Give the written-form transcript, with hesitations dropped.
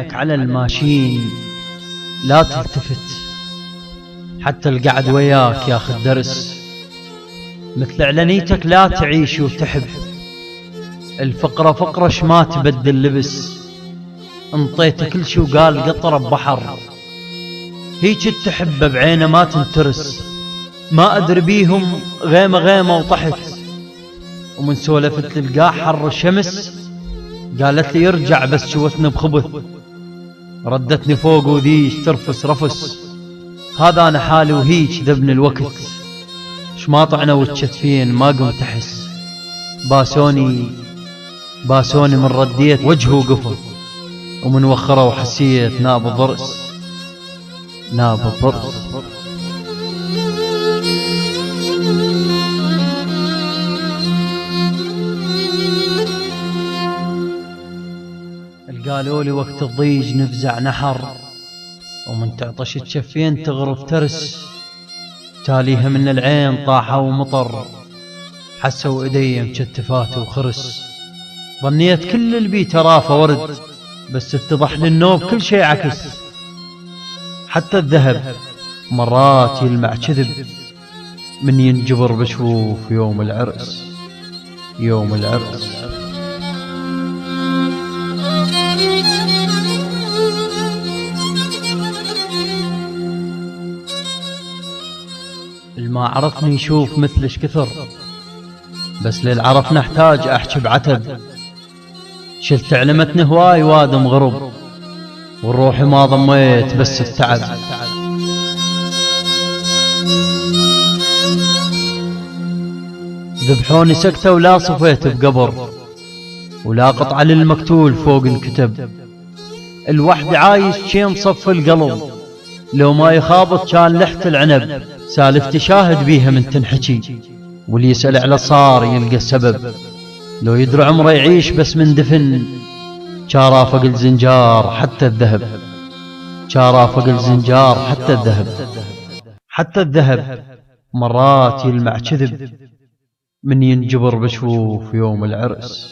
عينك على الماشين لا تلتفت، حتى القعد وياك ياخذ درس. مثل علنيتك لا تعيش وتحب، الفقرة فقرة ما تبدل لبس. انطيت كل شي وقال قطرة ببحر، هيك تحبه بعينه ما تنترس. ما أدري بيهم غيمة غيمة وطحت، ومن سولفت للقاه حر الشمس. قالت لي يرجع بس شوتنا بخبث، ردتني فوق وذيش ترفس رفس. هذا أنا حالي وهيك ذبني الوقت، شماطعنا وتشتفين ما قمت أحس. باسوني من رديت وجهه وقفل، ومن وخره وحسيت ناب الضرس. قالولي وقت الضيج نفزع نحر، ومن تعطش تشفين تغرف ترس. تاليها من العين طاحة ومطر، حسوا ايدي مشتفات وخرس. ظنيت كل البيت رافة ورد، بس اتضح للنوب كل شي عكس. حتى الذهب مرات يلمع كذب، من ينجبر بشوف يوم العرس. الما عرفني يشوف مثلش كثر، بس للعرف نحتاج احكي بعتب. شلت علمتني هواي وادم غرب، والروح ما ضميت بس التعب. ذبحوني سكتة ولا صفيت بقبر، ولا قطعة للمقتول فوق انكتب. الوحد عايش شي مصف القلب، لو ما يخابط كان لحت العنب. سالفتي شاهد بيها من تنحكي، واللي يسأل على صار يلقى السبب. لو يدري عمره يعيش بس من دفن، شارافق الزنجار حتى الذهب. حتى الذهب مرات يلمع كذب، من ينجبر بشوف يوم العرس.